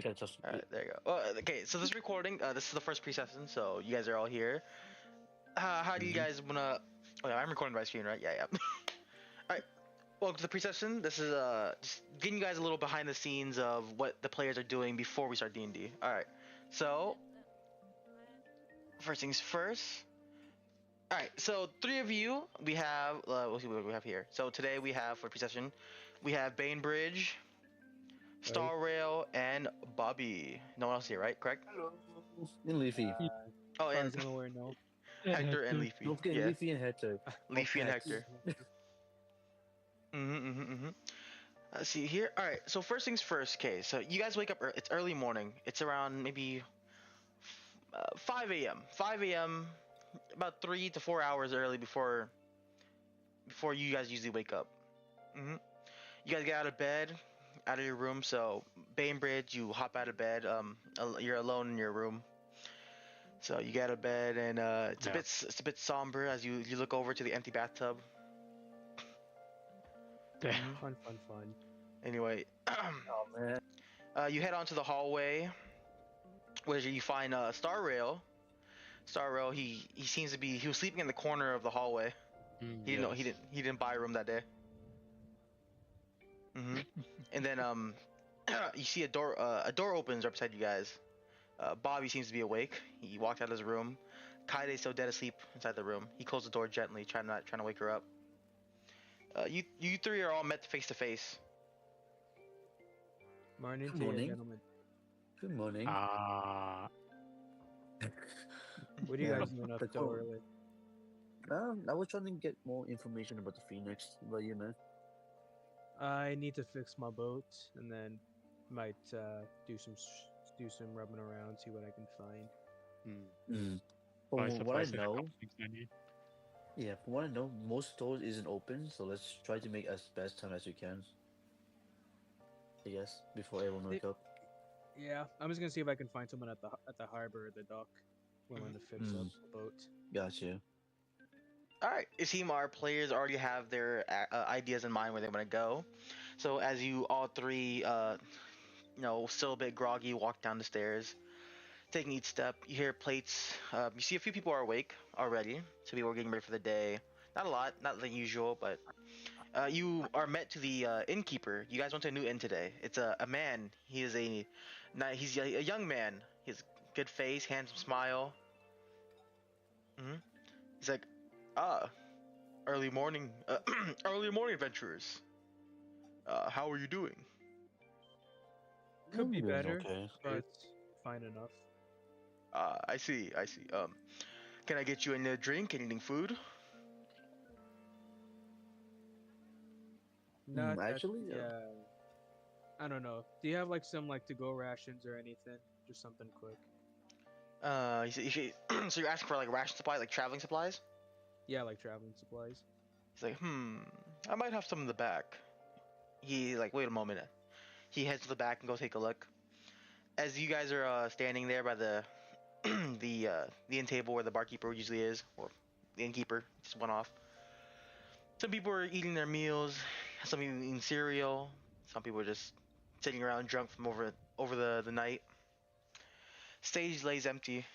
Okay, just All right, there you go. Well, okay, so this recording, this is the first pre-session, so you guys are all here. How do you guys wanna? Oh yeah, I'm recording my screen, right? Yeah. All right. Welcome to the pre-session. This is just getting you guys a little behind the scenes of what the players are doing before we start D&D. All right. So first things first. All right. So three of you, we have. We'll see what we have here. So today we have for pre-session, we have Bainbridge, Star Rail, and Bobby. No one else here, right? Correct? hello. And Leafy. Oh, As far and as I'm aware, no. Hector and Leafy. Don't forget Yeah, Leafy and Hector. Leafy and Hex. Hector. Let's see here. All right. So first things first. Okay. So you guys wake up. It's early morning. It's around maybe 5 a.m. 5 a.m. About 3 to 4 hours early before you guys usually wake up. You guys get out of bed, out of your room. So Bainbridge, you hop out of bed. You're alone in your room. So you get out of bed, and it's a bit somber as you look over to the empty bathtub. Fun. Anyway, Oh man. you head onto the hallway, where you find Star Rail. Star Rail, he seems to be, he was sleeping in the corner of the hallway. He didn't buy a room that day. And then you see a door opens right beside you guys. Bobby seems to be awake. He walked out of his room. Kaide's still dead asleep inside the room. He closed the door gently, trying to wake her up. You three are all met face to face. Morning Good to you, morning. gentlemen. Good morning. What are you guys doing up so early? I was trying to get more information about the Phoenix, but you know. I need to fix my boat, and then might do some rubbing around, see what I can find. From what I know, from what I know, most stores isn't open, so let's try to make as best time as we can. I guess before everyone wake up. Yeah, I'm just gonna see if I can find someone at the harbor or the dock willing to fix up a boat. Gotcha. All right, it seems our players already have their ideas in mind where they want to go. So as you all three, still a bit groggy, walk down the stairs, taking each step. You hear plates. You see a few people are awake already. So people are getting ready for the day. Not a lot, not the usual, but you are met to the innkeeper. You guys went to a new inn today. It's a man. He's a young man. He has good face, handsome smile. He's like, early morning adventurers. How are you doing? Could be better, Okay. but fine enough. I see. Can I get you a drink? Anything food? Not actually, yeah. I don't know. Do you have some to-go rations or anything? Just something quick. So you're asking for ration supply, like traveling supplies? Yeah, like traveling supplies. He's like, I might have some in the back. He wait a moment. He heads to the back and goes take a look. As you guys are standing there by the the inn table where the barkeeper usually is, or the innkeeper, just went off. Some people are eating their meals. Some people eating cereal. Some people are just sitting around drunk from over the night. Stage lays empty.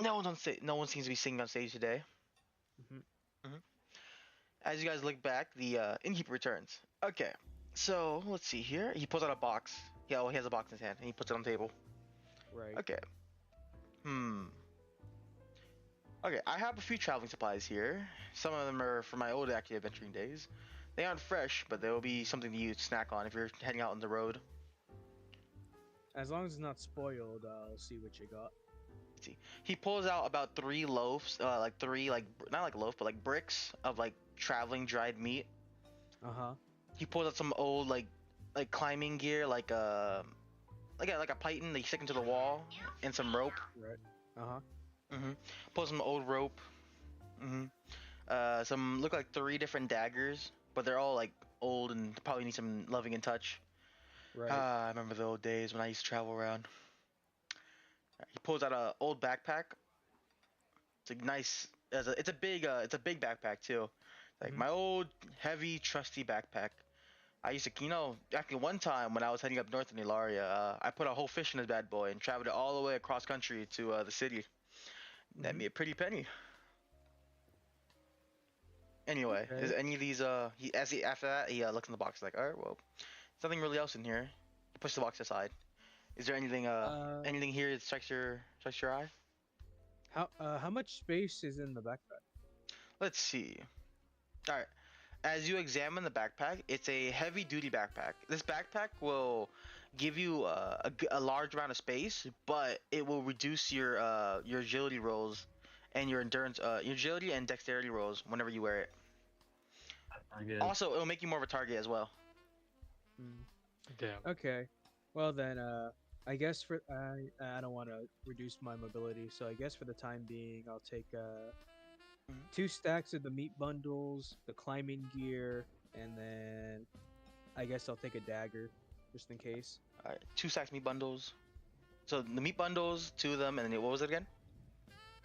No one's on stage. No one seems to be singing on stage today. As you guys look back, the innkeeper returns. Okay, so let's see here. He pulls out a box. Yeah, he has a box in his hand, and he puts it on the table. Right. Okay. Okay, I have a few traveling supplies here. Some of them are from my old active adventuring days. They aren't fresh, but they will be something to snack on if you're heading out on the road. As long as it's not spoiled, I'll see what you got. Let's see. He pulls out about 3 loaves, not loaf, but bricks of traveling dried meat. He pulls out some old like climbing gear, like a python that you stick into the wall, and some rope. Right. Pulls some old rope. Some look like 3 different daggers, but they're all old and probably need some loving and touch. Right. I remember the old days when I used to travel around. He pulls out an old backpack. It's nice. It's a big backpack too. My old heavy trusty backpack. I used to, actually one time when I was heading up north in Ilaria, I put a whole fish in this bad boy and traveled it all the way across country to the city. Net me a pretty penny. Anyway, is Okay. any of these after that he looks in the box like, all right, well, there's nothing really else in here. He pushes the box aside. Is there Uh, anything here that strikes your eye? how much space is in the backpack? Let's see. All right. As you examine the backpack, it's a heavy duty backpack. This backpack will give you a large amount of space, but it will reduce your agility rolls and your endurance, your agility and dexterity rolls whenever you wear it. I get. Also, it will make you more of a target as well. Hmm. Damn. Okay. Well then, I guess for I don't want to reduce my mobility, so I guess for the time being, I'll take Mhm. 2 stacks of the meat bundles, the climbing gear, and then I guess I'll take a dagger, just in case. All right, 2 stacks meat bundles. So the meat bundles, 2 of them, and then what was it again?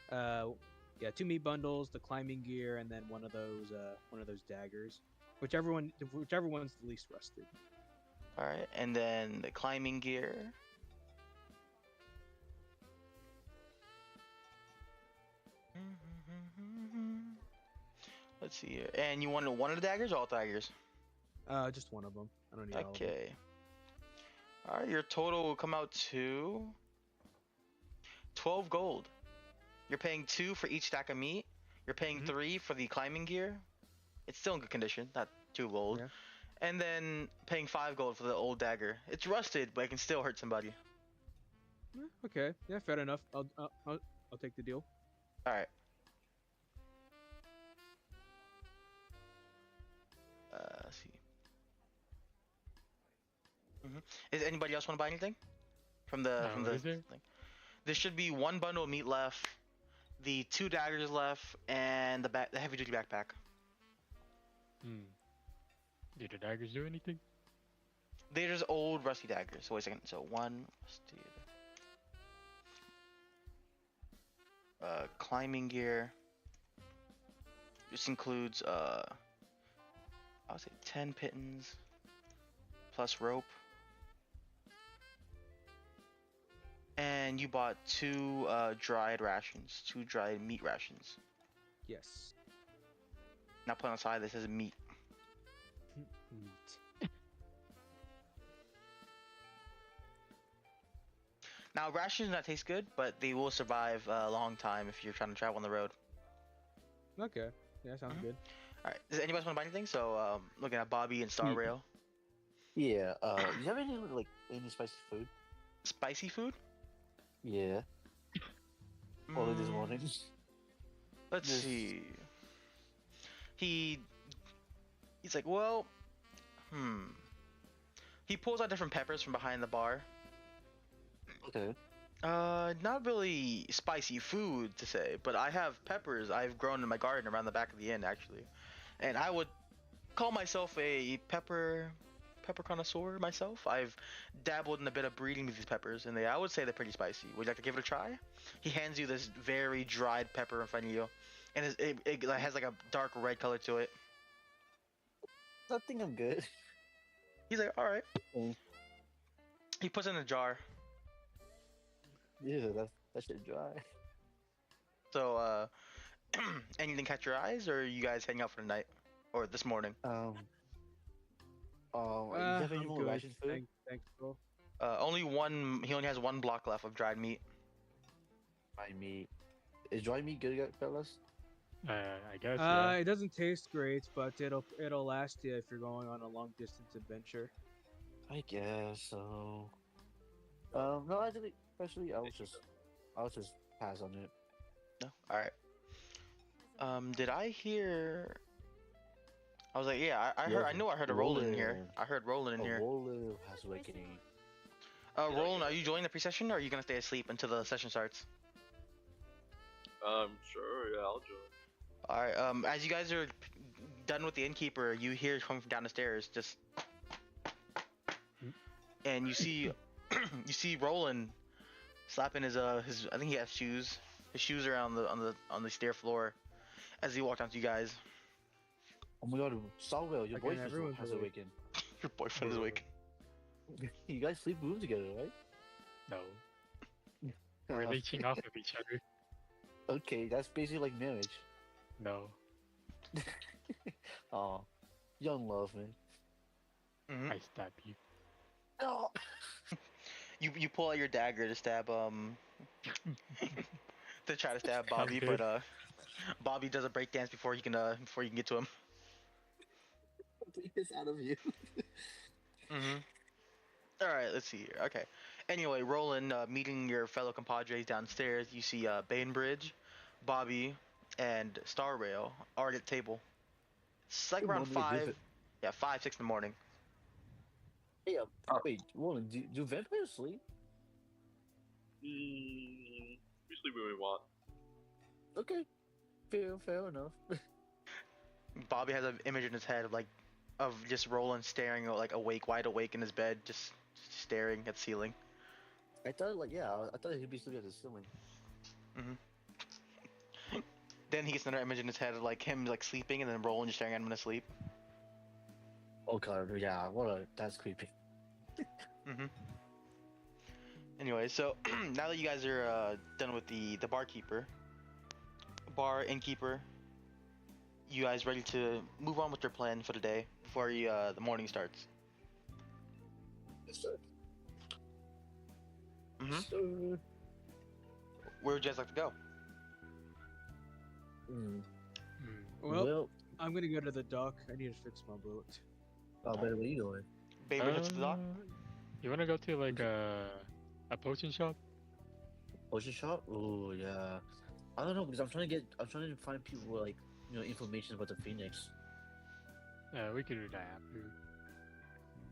Uh, yeah, 2 meat bundles, the climbing gear, and then one of those daggers, whichever one's the least rusted. All right, and then the climbing gear. Let's see here. And you wanted one of the daggers or all daggers? Just one of them. I don't need all of them. Okay. All right, your total will come out to 12 gold. You're paying 2 for each stack of meat. You're paying Mhm. 3 for the climbing gear. It's still in good condition, not too gold. Yeah. And then paying 5 gold for the old dagger. It's rusted, but it can still hurt somebody. Okay. Yeah, fair enough. I'll take the deal. All right. Let's see. Is anybody else want to buy anything from the What is there? thing? There should be 1 bundle of meat left, the 2 daggers left, and the heavy duty backpack. Hmm. Did the daggers do anything? They're just old rusty daggers. So wait a second. So one rusty. Climbing gear. This includes I would say 10 pittons plus rope. And you bought 2 dried rations, 2 dried meat rations. Yes. Now put on the side that says meat. Meat. Now rations do not taste good, but they will survive a long time if you're trying to travel on the road. Okay. Yeah, sounds Mhm. good. All right. Does anybody want to buy anything? So looking at Bobby and Star Ye- Rail. Yeah. You have any spicy food? Spicy food? Yeah. Only this Mm, morning. Let's This- see. He's like, well, He pulls out different peppers from behind the bar. Okay. Not really spicy food to say, but I have peppers I've grown in my garden around the back of the inn actually, and I would call myself a pepper connoisseur myself. I've dabbled in a bit of breeding with these peppers, and I would say they're pretty spicy. Would you like to give it a try? He hands you this very dried pepper in front of you, and it has like a dark red color to it. I think I'm good. He's like, all right. Mm. He puts it in a jar. Yeah, that shit dry. So, anything catch your eyes, or are you guys heading out for the night, or this morning? You have any I'm more good. ration food? Thanks, bro. Only one. He only has 1 block left of dried meat. Dry meat. Is dry meat good, fellas? I guess. Yeah. It doesn't taste great, but it'll last you if you're going on a long distance adventure. I guess so. No, actually, I'll just pass on it. No. All right. Did I hear? I was like, yeah. I heard. I knew I heard a Roland in here. Roland. I heard Roland in here. Rolo has awakening. Roland, are you joining the pre-session, or are you gonna stay asleep until the session starts? Sure, yeah, I'll join. All right. As you guys are done with the innkeeper, you hear coming from down the stairs, just, and you see, you see Roland slapping his. I think he has shoes. His shoes are on the stair floor, as he walked down to you guys. Oh my god, Salwell, your Again, boyfriend everyone's has awake. awakened. Your boyfriend is awake. You guys sleep room together, right? No. We're leeching off of each other. Okay, that's basically like marriage. No. Oh, young love, man. Hmm. I stab you. Oh. You pull out your dagger to stab to try to stab I'm Bobby, good. but Bobby does a breakdance before you can get to him. Take this out of you. Hmm. All right, let's see here. Okay. Anyway, Roland, meeting your fellow compadres downstairs, you see Bainbridge, Bobby, and Star Rail already at the table. It's like Good around morning, good 5, yeah, 5, 6 in the morning. Hey, wait, Roland, do vampires sleep? Usually when we want. Okay, fair enough. Bobby has an image in his head of just Roland staring like awake, wide awake in his bed, just staring at the ceiling. I thought, like, yeah, I thought he'd be sleeping at the ceiling. Hmm. Then he gets another image in his head of like him like sleeping, and then Roland just staring at him in his sleep. Oh god, yeah, that's creepy. Hmm. Anyway, so now that you guys are done with the bar innkeeper, you guys ready to move on with your plan for the day before the morning starts? Yes, sir. Hmm. Sir. Where would you guys like to go? Hmm. Well, I'm gonna go to the dock. I need to fix my boat. Oh, man, what are you doing? Baby hits the dock. You wanna go to like a potion shop? Potion shop? Oh, yeah. I don't know, because I'm trying to find people with, like, information about the Phoenix. We could do that after.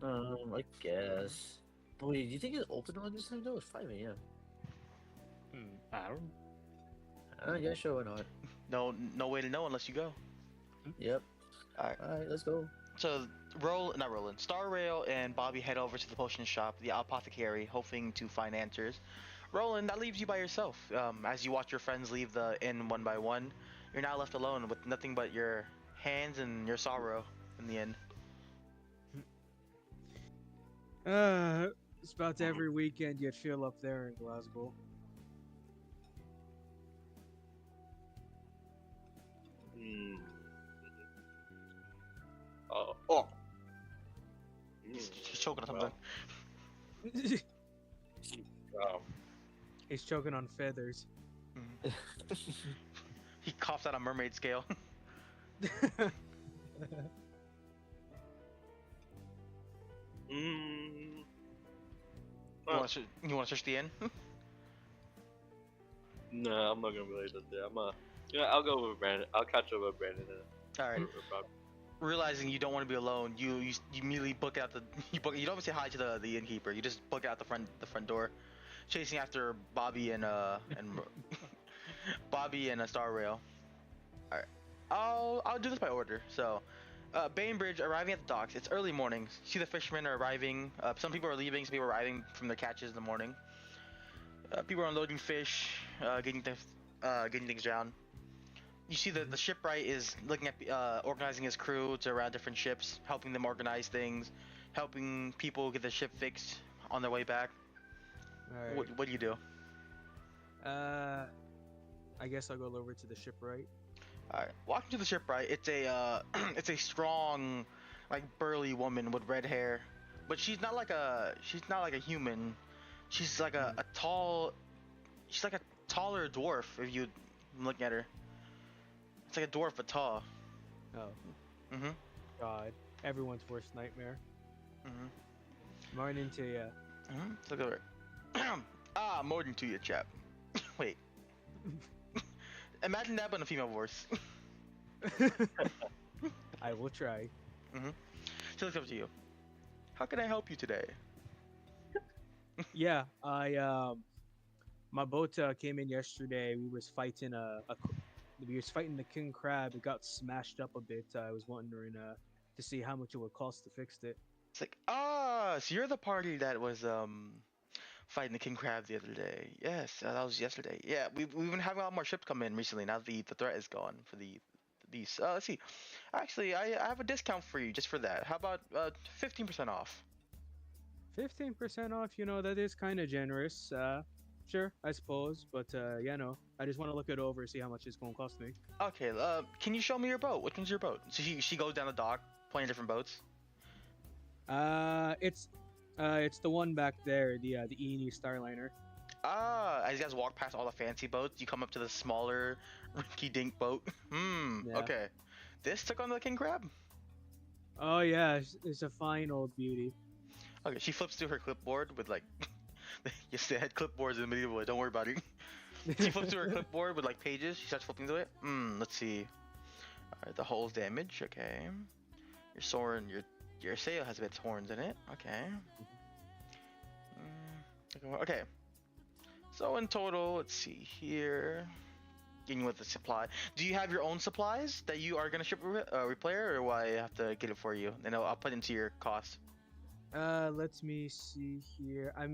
I guess. But wait, do you think it's open on this time though? It's 5 a.m. I don't. Yeah, sure, why not? No way to know unless you go. Yep. Alright. Alright, let's go. So not Roland, Star Rail and Bobby head over to the potion shop, the apothecary, hoping to find answers. Roland, that leaves you by yourself. As you watch your friends leave the inn one by one, you're now left alone with nothing but your hands and your sorrow in the inn. It's about every weekend you'd feel up there in Glasgow. Oh. He's choking on something. He's choking on feathers. He coughs out a mermaid scale. You want to search the inn? No, I'm not gonna really do that. I'll go with Brandon. I'll catch up with Brandon. All right. Realizing you don't want to be alone, you immediately book out you don't even say hi to the innkeeper. You just book out the front door, chasing after Bobby and Bobby and Star Rail. All right. I'll do this by order. So, Bainbridge arriving at the docks. It's early morning. See the fishermen are arriving. Some people are leaving. Some people are arriving from their catches in the morning. People are unloading fish, getting things down. You see that the shipwright is looking at organizing his crew to around different ships, helping them organize things, helping people get the ship fixed on their way back. All right. What do you do? I guess I'll go over to the shipwright. All right, walking to the shipwright, it's a it's a strong, like burly woman with red hair, but she's not like a human. She's like a taller dwarf if you look at her. It's like a dwarf but tall. Oh. Mhm. God, everyone's worst nightmare. Mhm. Morning to ya. Mhm. Look at her. Morning to you, chap. Wait. Imagine that but in a female voice. I will try. Mhm. She looks up to you. How can I help you today? Yeah, my boat came in yesterday. We was fighting the king crab. It got smashed up a bit. I was wondering to see how much it would cost to fix it. It's like, so you're the party that was fighting the king crab the other day. Yes, that was yesterday. Yeah, we've been having a lot more ships come in recently. Now the threat is gone for the these. Let's see. Actually, I have a discount for you just for that. How about 15% off? 15% off. You know that is kind of generous. Sure, I suppose, but yeah, no. I just want to look it over, see how much it's gonna cost me. Okay. Can you show me your boat? Which one's your boat? So she goes down the dock, pointing different boats. Uh, it's it's the one back there, the Eni Starliner. Ah, as you guys walk past all the fancy boats, you come up to the smaller, rinky-dink boat. Yeah. Okay. This took on the king crab. Oh yeah, it's a fine old beauty. Okay, she flips through her clipboard with like, yes, they had clipboards in the medieval way. Don't worry about it. She flips through her clipboard with like pages. She starts flipping through it. Let's see. All right, the hull's damaged. Okay. Your sword, your sail has a bit of horns in it. Okay. Okay. So in total, let's see here. Getting with the supply. Do you have your own supplies that you are gonna ship replayer, or will I have to get it for you? And I'll put into your cost. Let me see here. I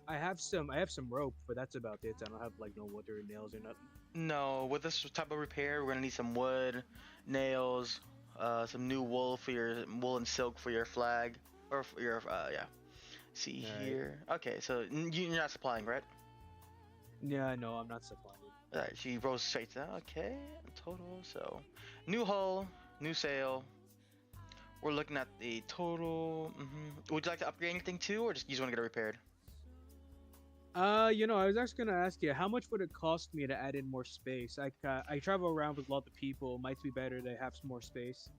have some rope, but that's about it. I don't have like no wood or nails or nothing. No, with this type of repair, we're gonna need some wood, nails, some new wool for your wool and silk for your flag, or for your yeah. See Alright. here. Okay, so you're not supplying, right? Yeah, no, I'm not supplying. Alright, she rolls straight down. Okay, total. So, new hull, new sail. We're looking at the total. Would you like to upgrade anything too, or just you just want to get it repaired? You know, I was actually gonna ask you, how much would it cost me to add in more space? I travel around with a lot of people. Might be better to have some more space.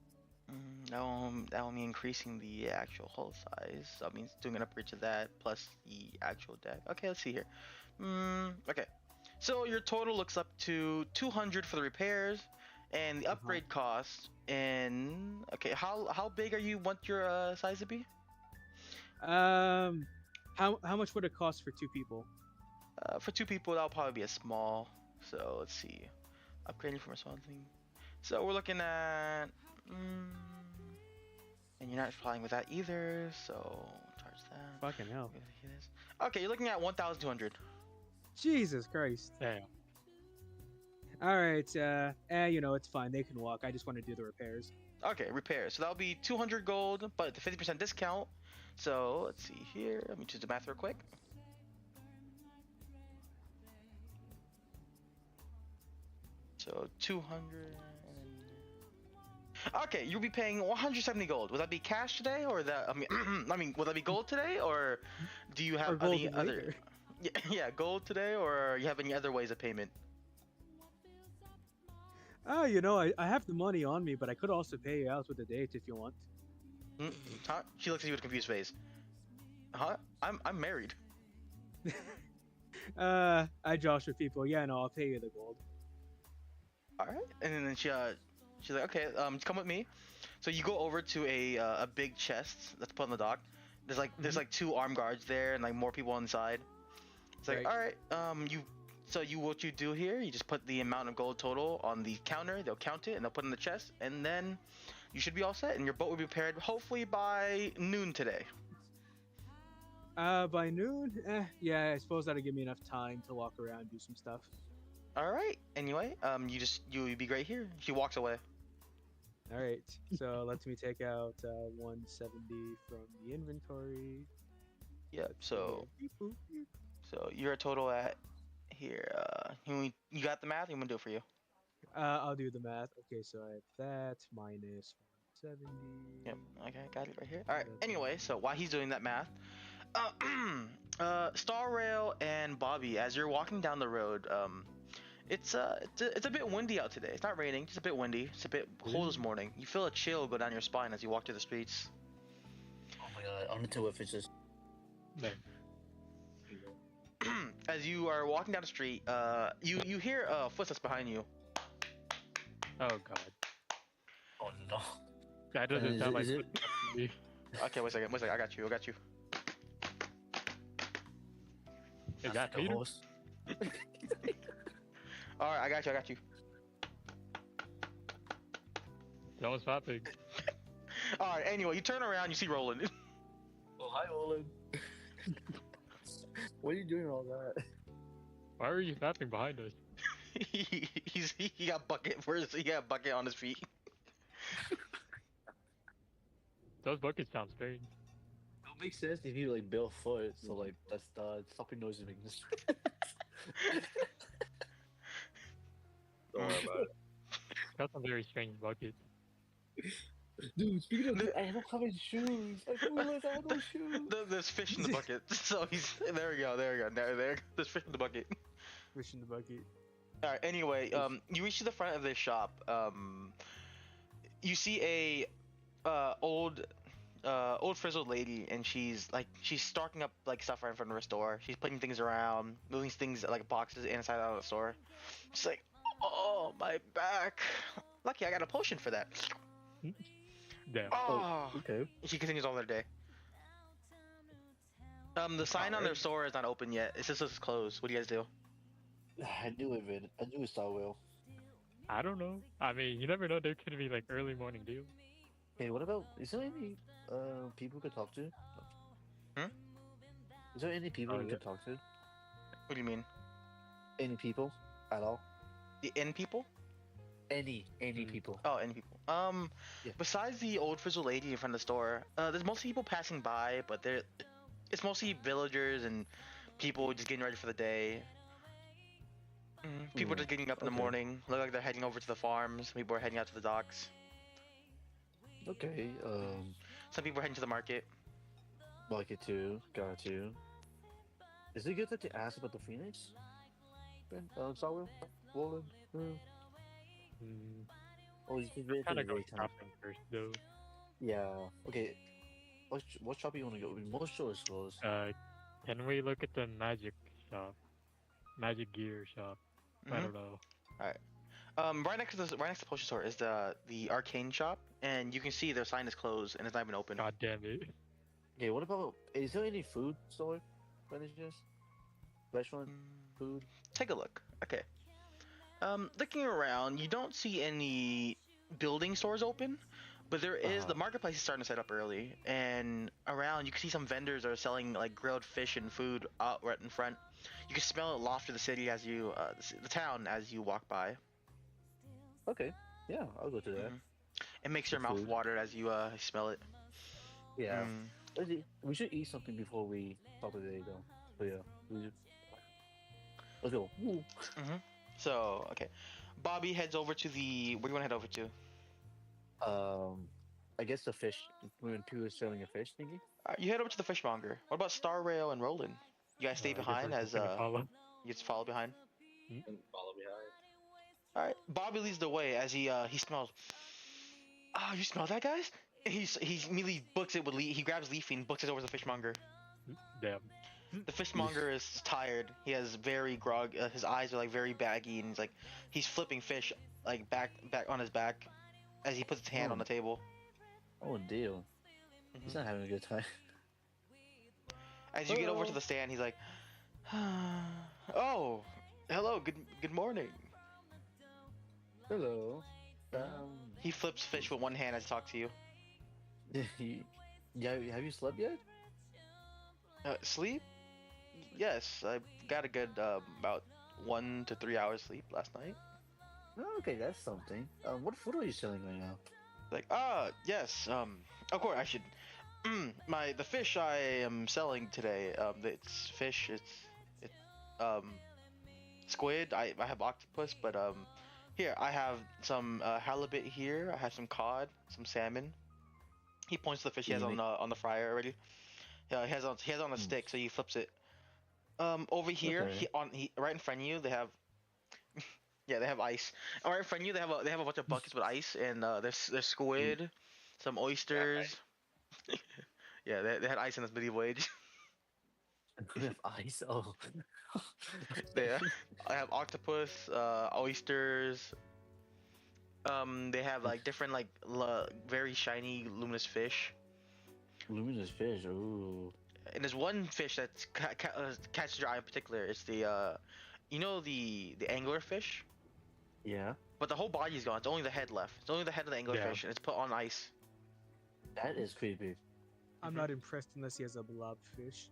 That will mean increasing the actual hull size. That means doing an upgrade to that plus the actual deck. Okay, let's see here. Okay. So your total looks up to 200 for the repairs and the upgrade cost. And okay, how big are you want your size to be? How much would it cost for 2 people? For 2 people, that'll probably be a small. So let's see, upgrading from a small thing. So we're looking at, and you're not flying with that either. So charge that. Fucking hell. Okay, you're looking at 1,200. Jesus Christ. Damn. All right. You know, it's fine. They can walk. I just want to do the repairs. Okay, repairs. So that'll be 200 gold, but the 50% discount. So let's see here. Let me choose the math real quick. So 200. Okay, you'll be paying 170 gold. Would that be cash today, or that? I mean, would that be gold today, or do you have gold any other? later. Yeah, gold today, or you have any other ways of payment? Oh, you know, I have the money on me, but I could also pay you out with a date if you want. Huh? She looks at you with a confused face. Huh? I'm married. I josh with people. Yeah, no, I'll pay you the gold. All right, and then she's like, okay, come with me. So you go over to a big chest that's put on the dock. There's like 2 armed guards there and like more people on the side. It's like, all right, what you do here, you just put the amount of gold total on the counter. They'll count it and they'll put it in the chest, and then you should be all set. And your boat will be repaired hopefully by noon today. By noon? Yeah, I suppose that'll give me enough time to walk around, do some stuff. All right. Anyway, you'll be great here. She walks away. All right. So let me take out 170 from the inventory. Yep. So you're a total at here. You got the math? I'm gonna do it for you. I'll do the math. Okay, so I have that minus 170. Yep. Okay, got it right here. All right. Anyway, so while he's doing that math, Star Rail and Bobby, as you're walking down the road, it's a bit windy out today. It's not raining, just a bit windy. It's a bit cold this morning. You feel a chill go down your spine as you walk through the streets. Oh my god, I want to tell if it's just. No. As you are walking down the street, you hear footsteps behind you. Oh god. Oh no. That doesn't Is sound it- like is it- footsteps to me. Okay, wait a second. I got you. Is That's that the Peter? host. All right, I got you. That was popping. All right. Anyway, you turn around, you see Roland. Oh hi, Olin. What are you doing all that? Why are you snapping behind us? He got bucket. He got bucket on his feet. Those buckets sound strange. It makes sense if you like barefoot, so like that's the stopping noise is making this. Don't worry about it. Got some very strange buckets. Dude, speaking of, I don't have any shoes. I realized I have no shoes. There's fish in the bucket. So he's there. We go. There. There's fish in the bucket. Fish in the bucket. All right. Anyway, you reach to the front of this shop. You see a old frizzled lady, and she's stocking up like stuff right in front of her store. She's putting things around, moving things like boxes inside out of the store. She's like, "Oh, my back! Lucky I got a potion for that." Damn. Oh. Okay. She continues on their day. The sign on their store is not open yet. It says it's closed. What do you guys do? I knew it, Vin. I knew it saw well. I don't know. I mean, you never know. There could be like early morning deals. Hey, what about? Is there any people we could talk to? Hmm? Is there any people Oh, we yeah. could talk to? What do you mean? Any people at all? The inn people? Any Hmm. people? Oh, inn people. Yeah. Besides the old frizzle lady in front of the store, there's mostly people passing by, but it's mostly villagers and people just getting ready for the day. People Hmm, just getting up in the okay. morning. Look like they're heading over to the farms. People are heading out to the docks. Okay. Some people are heading to the market. Like it too. Got you. Is it good that to ask about the Phoenix? Ben, Sawil, Roland. Hmm. Oh, you can wait for Kind the of go daytime. shopping first, though. Yeah. Okay. What shop you want to go? Most stores closed. Can we look at the magic shop? Magic gear shop. I Mhm. don't know. Right next to the potion store is the arcane shop, and you can see their sign is closed and it's not even open. God damn it. Okay. What about? Is there any food store? By any chance? Restaurant food? Take a look. Okay. Looking around, you don't see any building stores open, but there is the marketplace is starting to set up early, and around you can see some vendors are selling like grilled fish and food out right in front. You can smell it loft through the city as you the town as you walk by. Okay. Yeah, I'll go to that. Mhm. It makes For your mouth food. water as you smell it. Yeah. Mm. We should eat something before we stop the day, though. So yeah, let's go. Woo. So okay, Bobby heads over to the. Where do you want to head over to? I guess the fish. When people are selling a fish thingy. You head over to the fishmonger. What about Star Rail and Roland? You guys stay I guess behind we're as just gonna follow. you just follow behind. And follow behind. All right, Bobby leads the way as he smells. Oh, you smell that, guys? He immediately books it with he grabs Leafy and books it over to the fishmonger. Damn. The fishmonger is tired. He has very grog. His eyes are like very baggy, and he's flipping fish like back on his back as he puts his hand on the table. Oh deal. He's not having a good time. As you get over to the stand, he's like, "Oh, hello. Good morning." Hello. He flips fish with one hand as he talks to you. Yeah. Have you slept yet? Sleep? Yes, I got a good about 1 to 3 hours sleep last night. Oh, okay, that's something. What food are you selling right now? Like, yes, of course I should. The fish I am selling today, it's fish, it's squid. I have octopus, but here I have some halibut here. I have some cod, some salmon. He points to the fish he has on the fryer already. Yeah, he has on a stick, so he flips it. Over here, Okay. right in front of you, they have. Yeah, they have ice. Right in front of you, they have a bunch of buckets with ice, and there's squid, some oysters. Yeah, they had ice in this medieval age. We have ice. Oh. Yeah, I have octopus, oysters. They have like different very shiny luminous fish. Luminous fish. Ooh. And there's one fish that's catches your eye in particular. It's the the angler fish, Yeah. but the whole body's gone. It's only the head left. It's only the head of the angler Yeah. fish, and it's put on ice. That is creepy. I'm not impressed unless he has a blobfish.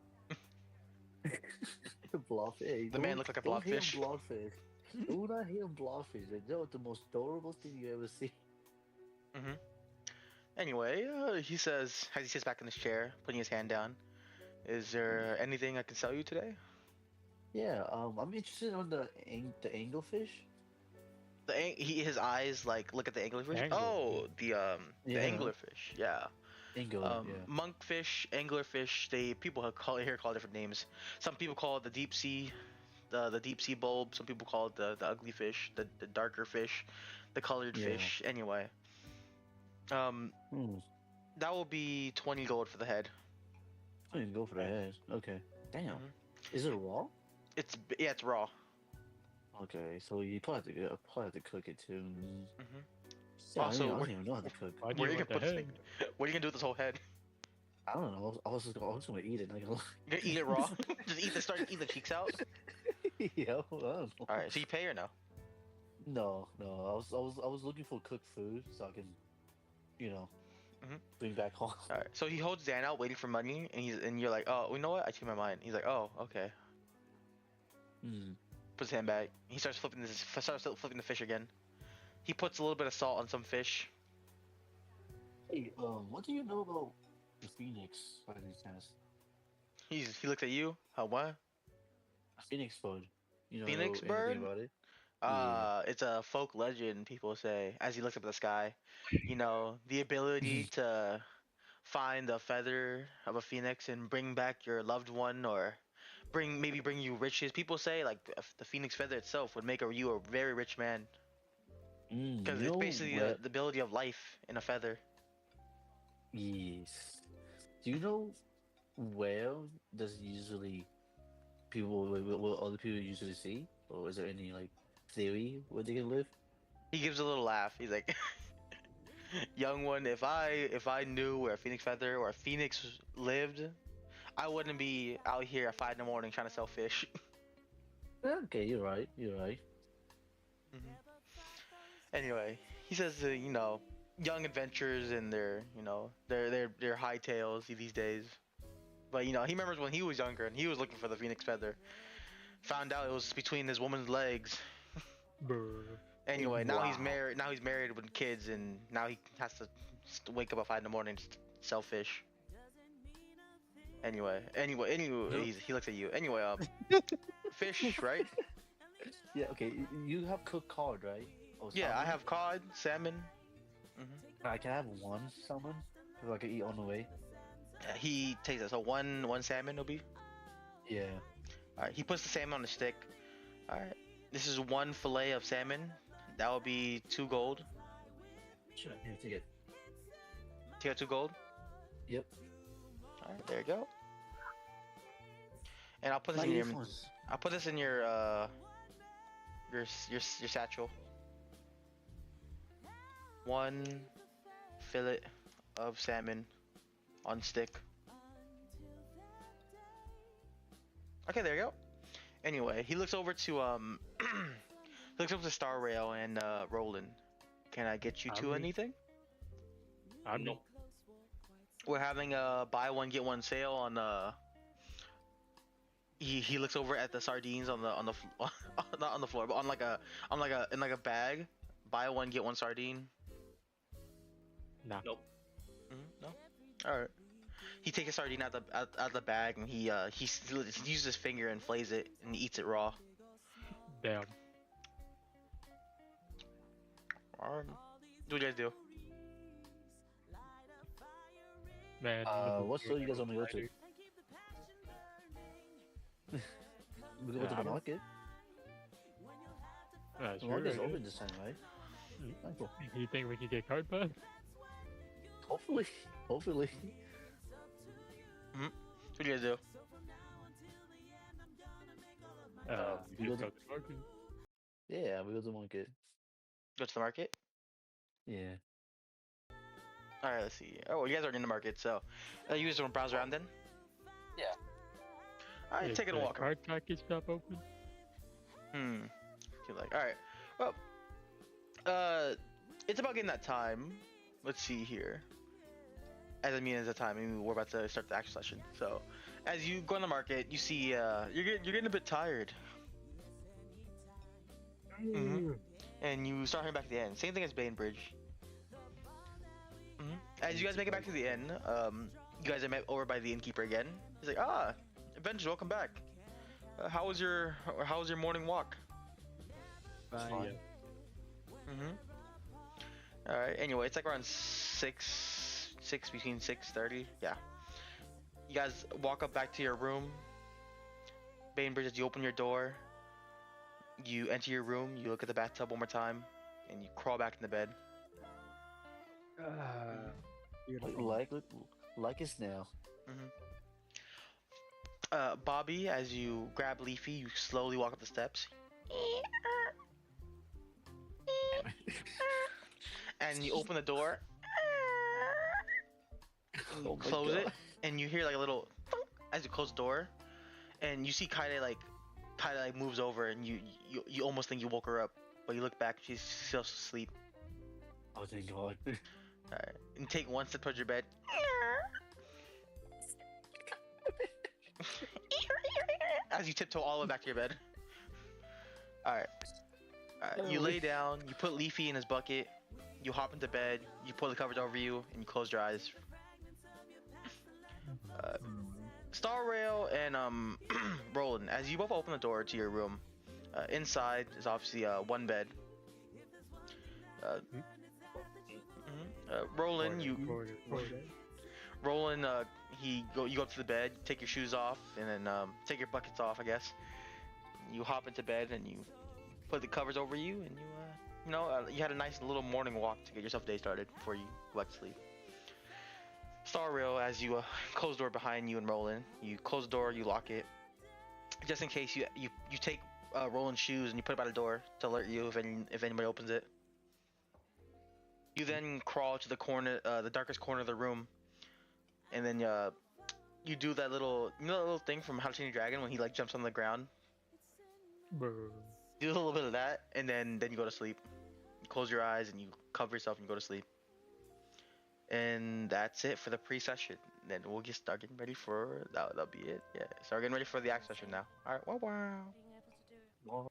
Blobfish. The man looked like a blobfish. Blobfish. Dude, I hate blobfish. They're the most adorable thing you ever see. Mm-hmm. Anyway, he says as he sits back in his chair, putting his hand down, "Is there anything I can sell you today?" Yeah, I'm interested in the anglefish. His eyes like look at the anglerfish. Angle. Oh, the Yeah, anglerfish. Yeah. angle. Yeah, Monkfish, anglerfish. They people have call different names. Some people call it the deep sea, the deep sea bulb. Some people call it the ugly fish, the darker fish, the colored yeah. fish. Anyway, um, Hmm. that will be 20 gold for the head. I need to go for the Okay. head. Okay. Damn. Hmm. Is it raw? It's raw. Okay, so you probably have to cook it too. Hmm. Yeah, Also, I don't even know how to cook. Why do where are you you want gonna the put this thing? head? What are you gonna do with this whole head? I don't know. I was gonna eat it. Not gonna You gonna eat it raw? Just eat the cheeks out. lie. Yeah, I don't know. All right. So you pay or no? No, no. I was looking for cooked food so I can, you know, Mhm. bring back home. All right. So he holds Dan out, waiting for money, and you're like, oh, you know what? I changed my mind. He's like, oh, okay. Hmm. Puts his hand back. He starts flipping the fish again. He puts a little bit of salt on some fish. Hey, what do you know about the Phoenix by any chance? He looks at you. What? Phoenix bird. You know Phoenix anything bird? about it? Yeah. It's a folk legend, people say, as he looks up at the sky. You know, the ability to find the feather of a phoenix and bring back your loved one, or bring you riches. People say like the phoenix feather itself would make you a very rich man because You it's know basically where? the ability of life in a feather. Yes. Do you know where does usually what other people usually see, or is there any like theory where they can live? He gives a little laugh. He's like, "Young one, if I knew where a phoenix feather or a phoenix lived, I wouldn't be out here at 5 in the morning trying to sell fish." Okay, you're right. You're right. Mhm. Anyway, he says, young adventurers and their high tails these days. But he remembers when he was younger and he was looking for the phoenix feather. Found out it was between his woman's legs. Brr. Anyway, now he's Wow. married. Now he's married with kids, and now he has to wake up at 5 in the morning to sell fish. Anyway, You he looks at you. Anyway, fish, right? Yeah. Okay. You have cooked cod, right? Oh, Yeah, I salmon. have cod, salmon. I can have one salmon so I can eat on the way. He takes it. So one salmon will be. Yeah. All right. He puts the salmon on the stick. All right. This is one fillet of salmon. That will be 2 gold. Sure. Here, take it. You got 2 gold. Yep. All right. There you go. And I'll put this My in your. earphones. I'll put this in your satchel. One fillet of salmon on stick. Okay, there you go. Anyway, he looks over to he looks over to Star Rail and Roland. Can I get you two Howdy. anything? I mean, Nope. We're having a buy one get one sale on he looks over at the sardines on the not on the floor, but on like a bag. Buy one get one sardine. nah. Nope. No. All right. He takes a sardine out the bag and he uses his finger and flays it and he eats it raw. Damn. What do you guys do? Man. What store you guys want to go to? We go Yeah, to I the don't- market. The Sure. market's I open guess. this time, right? Mm. Okay. You think we could get card pass? Hopefully. Hopefully. What do you guys do? we Just go go to the market. Yeah, we go to the market. Go to the market? Yeah. All right, let's see. Oh, well, you guys are in the market, so you guys want to browse around then? Yeah. All right, Is take it a the walk. Card package shop open? Feel like, all right. Well, it's about getting that time. Let's see here. As the time. I mean, we're about to start the action session. So, as you go on the market, you see you're getting a bit tired. Mm-hmm. And you start heading back to the inn. Same thing as Bainbridge. Mm-hmm. As you guys make it back to the inn, you guys are met over by the innkeeper again. He's like, Avengers, welcome back. How was your morning walk? Yeah. Mm-hmm. All right. Anyway, it's like around six between 6:30. Yeah. You guys walk up back to your room. Bainbridge, as you open your door, you enter your room. You look at the bathtub one more time, and you crawl back in the bed. Beautiful. Like it's now. Mm-hmm. Bobby, as you grab Leafy, you slowly walk up the steps. And you open the door. And you Oh my close it, God. and you hear like a little as you close the door, and you see Kaide like moves over, and you almost think you woke her up, but you look back, she's still asleep. Oh thank God. Alright, and take one step towards your bed. As you tiptoe all the way back to your bed. Alright. You lay down, you put Leafy in his bucket, you hop into bed, you pull the covers over you, and you close your eyes. Star Rail and Roland, as you both open the door to your room, inside is obviously one bed. Roland, Roland, you go up to the bed, take your shoes off, and then take your buckets off, I guess. You hop into bed and you put the covers over you, and you had a nice little morning walk to get yourself day started before you go back to sleep. Star Rail, as you close the door behind you and Roland, you close the door, you lock it, just in case you take Roland's shoes and you put it by the door to alert you if anybody opens it. You then crawl to the corner, the darkest corner of the room, and then you do that little, that little thing from How to Train Your Dragon when he like jumps on the ground. Do a little bit of that, and then you go to sleep. You close your eyes and you cover yourself and you go to sleep. And that's it for the pre-session. Then we'll just start getting ready for that'll be it. Yeah, start getting ready for the act session now. All right, wow. Wow.